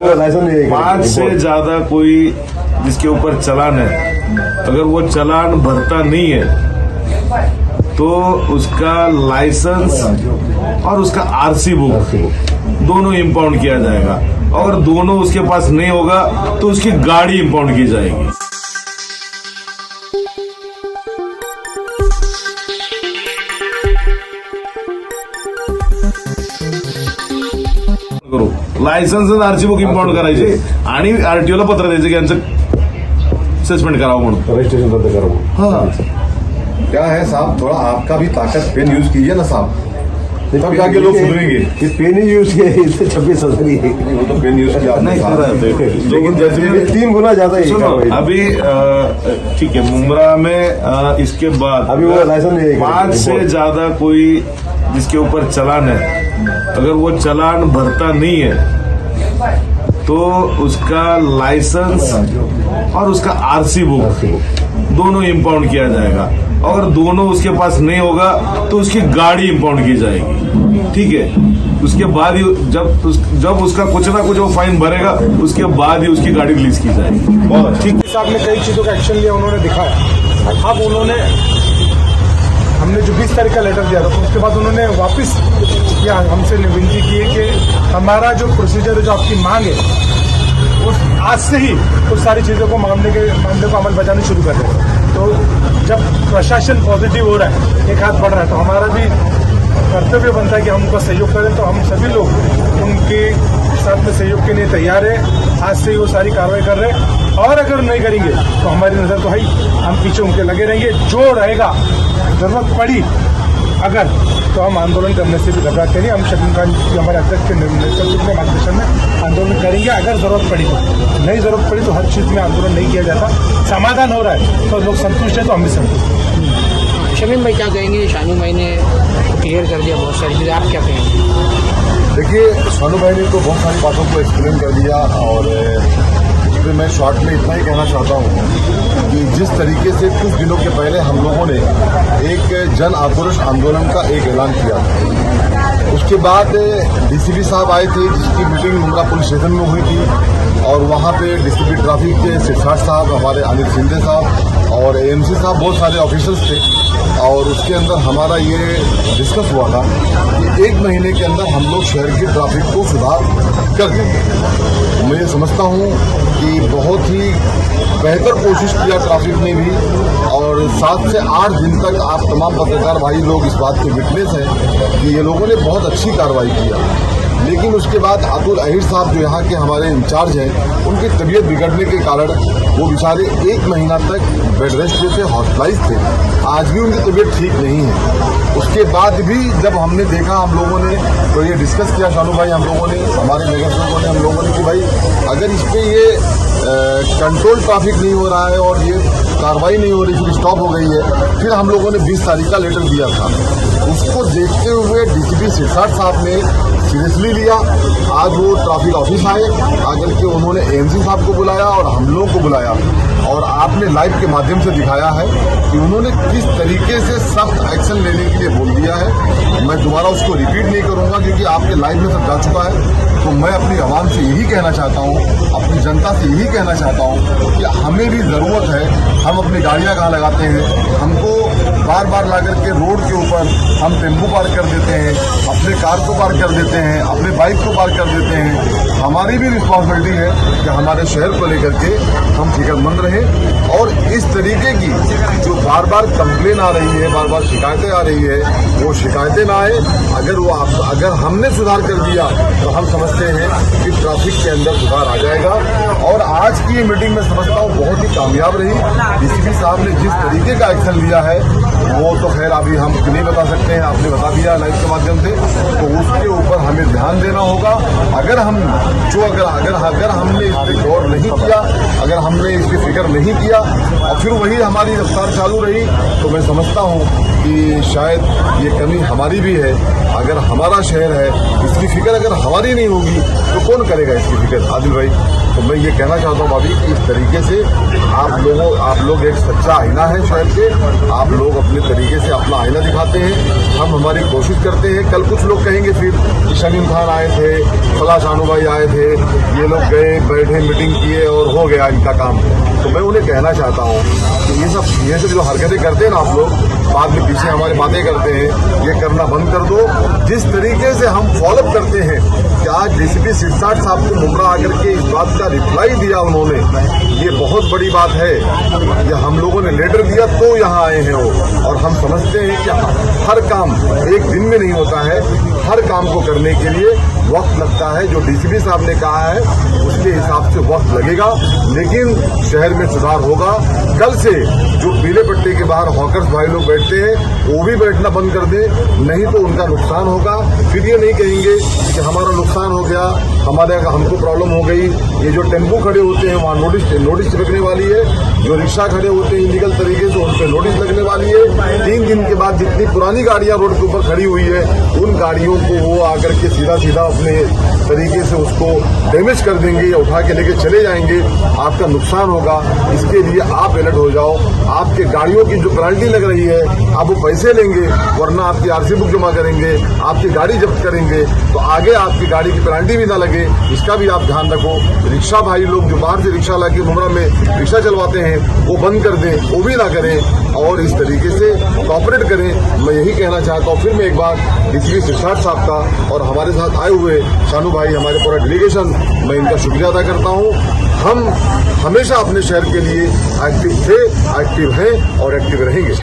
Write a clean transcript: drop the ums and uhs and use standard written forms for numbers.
5 से ज्यादा कोई जिसके ऊपर चालान है, अगर वो चालान भरता नहीं है तो उसका लाइसेंस और उसका आरसी बुक दोनों इंपाउंड किया जाएगा, और दोनों उसके पास नहीं होगा तो उसकी गाड़ी इंपाउंड की जाएगी। लायसन्स आणि आरसी बुक इंपाउंड करायचे आणि आरटीओला पत्र द्यायचं की यांचं सस्पेंड करावं म्हणून, रजिस्ट्रेशन रद्द करावं। हाँ क्या है साहब, थोड़ा आपका भी ताकत पेन यूज कीजिए ना साहब, तब जाके लोग सुधरेंगे। ये पेन ही यूज किया, इससे 26,000 ही है। वो तो पेन यूज किया आपने नहीं कर रहे थे, लेकिन जैसे 3 गुना ज्यादा ही सुनो है। अभी ठीक है, मुंब्रा में इसके बाद अभी वो लाइसेंस नहीं है। 5 से ज्यादा कोई जिसके ऊपर चालान है, अगर वो चालान भरता नहीं है तो उसका लाइसेंस और उसका आरसी बुक दोनों इंपाउंड किया जाएगा, और दोनों उसके पास नहीं होगा तो उसकी गाड़ी इंपाउंड की जाएगी। ठीक है, उसके बाद ही जब उसका कुछ ना कुछ वो फाइन भरेगा, उसके बाद ही उसकी गाड़ी रिलीज की जाएगी। बहुत ठीक साहब ने कई चीजों का एक्शन लिया, उन्होंने दिखाया। अब उन्होंने हमने जो 20 तारीख का लेटर दिया था, उसके बाद उन्होंने वापस किया, हमसे विनती की है कि हमारा जो प्रोसीजर है, जो आपकी मांग है, उस आज से ही उस सारी चीज़ों को मामले को अमल बजाने शुरू कर दें। तो जब प्रशासन पॉजिटिव हो रहा है, एक हाथ बढ़ रहा है, तो हमारा भी कर्तव्य बनता है कि हम उनका सहयोग करें। तो हम सभी लोग उनके साथ में सहयोग के लिए तैयार है। आज से ही वो सारी कार्रवाई कर रहे हैं, और अगर नहीं करेंगे तो हमारी नजर तो है ही, हम पीछे उनके लगे रहेंगे। जो रहेगा, जरूरत पड़ी अगर, तो हम आंदोलन करने से भी घबराते नहीं। हम शकीन खान जी हमारे अध्यक्ष के नेतृत्व में, मार्गदर्शन में आंदोलन करेंगे। अगर जरूरत पड़ी तो, नहीं जरूरत पड़ी तो हर चीज में आंदोलन नहीं किया जाता। समाधान हो रहा है तो लोग संतुष्ट है, तो हम भी संतुष्ट। शमीम भाई क्या कहेंगे? शानू भाई ने क्लियर कर दिया बहुत सारी चीज़ें, आप क्या कहेंगे? देखिए, शानू भाई ने तो बहुत सारी बातों को एक्सप्लेन कर दिया, और इसमें मैं शॉर्ट में इतना ही कहना चाहता हूँ कि जिस तरीके से कुछ दिनों के पहले हम लोगों ने एक जन आक्रोश आंदोलन का एक ऐलान किया था, उसके बाद डीसीपी साहब आए थे, जिसकी मीटिंग मुंब्रा पुलिस स्टेशन में हुई थी, और वहाँ पे डीसीपी ट्रैफिक के सिद्धार्थ साहब, हमारे अनिल शिंदे साहब और एएमसी साहब, बहुत सारे ऑफिसर्स थे, और उसके अंदर हमारा ये डिस्कस हुआ था कि 1 महीने के अंदर हम लोग शहर की ट्रैफिक को सुधार कर देंगे। मैं ये समझता हूँ कि बहुत ही बेहतर कोशिश किया ट्रैफिक ने भी, और 7 से 8 दिन तक आप तमाम पत्रकार भाई लोग इस बात के विटनेस हैं कि ये लोगों ने बहुत अच्छी कार्रवाई किया। लेकिन उसके बाद अतुल अहिर साहब, जो यहाँ के हमारे इंचार्ज हैं, उनकी तबीयत बिगड़ने के कारण वो बेचारे 1 महीना तक बेड रेस्ट पे थे, हॉस्पिटलाइज थे। आज भी उनकी तबीयत ठीक नहीं है। उसके बाद भी जब हमने देखा, हम लोगों ने तो ये डिस्कस किया, शानू भाई, हम लोगों ने, हमारे नगर सेवकों ने, हम लोगों ने, कि भाई अगर इस पर ये कंट्रोल ट्रैफिक नहीं हो रहा है और ये कार्रवाई नहीं हो रही, फिर स्टॉप हो गई है। फिर हम लोगों ने 20 तारीख का लेटर दिया था, उसको देखते हुए डीसीपी सिद्धार्थ साहब ने सीरियसली लिया। आज वो ट्रैफिक ऑफिस आए, आकर के उन्होंने एएमसी साहब को बुलाया और हम लोगों को बुलाया, और आपने लाइव के माध्यम से दिखाया है कि उन्होंने किस तरीके से सख्त एक्शन लेने के लिए बोल दिया है। मैं दोबारा उसको रिपीट नहीं करूंगा, क्योंकि आपके लाइव में सब जा चुका है। तो मैं अपनी आवाम से यही कहना चाहता हूँ, अपनी जनता से यही कहना चाहता हूँ कि हमें भी ज़रूरत है। हम अपनी गाड़ियाँ कहाँ लगाते हैं, हमको बार बार ला करके रोड के ऊपर हम टेम्पो पार्क कर देते हैं, अपने कार को पार्क कर देते हैं, अपने बाइक को पार्क कर देते हैं। हमारी भी रिस्पॉन्सिबिलिटी है कि हमारे शहर को लेकर के हम फिक्रमंद रहें, और इस तरीके की जो बार बार कंप्लेन आ रही है, बार बार शिकायतें आ रही है, वो शिकायतें ना आए। अगर हमने सुधार कर दिया तो हम समझते हैं कि ट्रैफिक के अंदर सुधार आ जाएगा। और आज की मीटिंग में समझता हूँ बहुत ही कामयाब रही। डीसीपी साहब ने जिस तरीके का एक्शन लिया है, वो तो खैर अभी हम नहीं बता सकते हैं, आपने बता दिया लाइव के माध्यम से, तो उसके ऊपर हमें ध्यान देना होगा। अगर हमने इस पर गौर नहीं किया, अगर हमने इसकी फिक्र नहीं किया और फिर वही हमारी रफ्तार चालू रही, तो मैं समझता हूँ कि शायद ये कमी हमारी भी है। अगर हमारा शहर है, इसकी फिक्र अगर हमारी नहीं होगी तो कौन करेगा इसकी फिक्र? आदिल भाई। तो मैं ये कहना चाहता हूँ भाभी कि इस तरीके से आप लोग एक सच्चा आईना है शहर के, आप लोग अपने तरीके से अपना आईना दिखाते हैं, हम हमारी कोशिश करते हैं। कल कुछ लोग कहेंगे फिर कि शमीम खान आए थे, फला शानू भाई आए थे, ये लोग गए बैठे मीटिंग किए और हो गया इनका काम। तो मैं उन्हें कहना चाहता हूँ कि ये सब जो हरकतें करते हैं ना आप लोग, बाद में पीछे हमारी बातें करते हैं, ये करना बंद कर दो। जिस तरीके से हम फॉलोअप करते हैं कि आज डीसीपी सिरसाट साहब को मुमरा आकर के इस बात का रिप्लाई दिया उन्होंने, ये बहुत बड़ी बात है। ये हम लोगों ने लेटर दिया तो यहाँ आए हैं वो, और हम समझते हैं कि हर काम एक दिन में नहीं होता है, हर काम को करने के लिए वक्त लगता है। जो डीसीपी साहब ने कहा है उसके हिसाब से वक्त लगेगा, लेकिन शहर में सुधार होगा। कल से जो पीले पट्टे के बाहर हॉकर्स भाई लोग बैठते हैं वो भी बैठना बंद कर दे, नहीं तो उनका नुकसान होगा। फिर ये नहीं कहेंगे कि हमारा नुकसान हो गया, हमको प्रॉब्लम हो गई। ये जो टेम्पो खड़े होते हैं वहाँ नोटिस लगने वाली है, जो रिक्शा खड़े होते हैं इलीगल तरीके से उन पर नोटिस लगने वाली है। 3 दिन के बाद जितनी पुरानी गाड़ियां रोड के ऊपर खड़ी हुई है उन गाड़ियों को वो आकर के सीधा अपने तरीके से उसको डैमेज कर देंगे या उठा के लेके चले जाएंगे, आपका नुकसान होगा। इसके लिए आप अलर्ट हो जाओ। आपके गाड़ियों की जो पेनल्टी लग रही है आप वो पैसे लेंगे, वरना आपकी आरसी बुक जमा करेंगे, आपकी गाड़ी जब्त करेंगे, तो आगे आपकी गाड़ी की पेनल्टी भी ना लगे, इसका भी आप ध्यान रखो। रिक्शा भाई लोग जो बाहर से रिक्शा लाके मुमरा में रिक्शा चलवाते हैं वो बंद कर दें, वो भी ना करें और इस तरीके से कॉपरेट करें। मैं यही कहना चाहता हूँ। फिर मैं एक बार डीसीपी सिरसाट साहब का और हमारे साथ आए हुए शानू भाई, हमारे पूरा डेलीगेशन, मैं इनका शुक्रिया अदा करता हूँ। हम हमेशा अपने शहर के लिए एक्टिव थे, एक्टिव हैं और एक्टिव रहेंगे।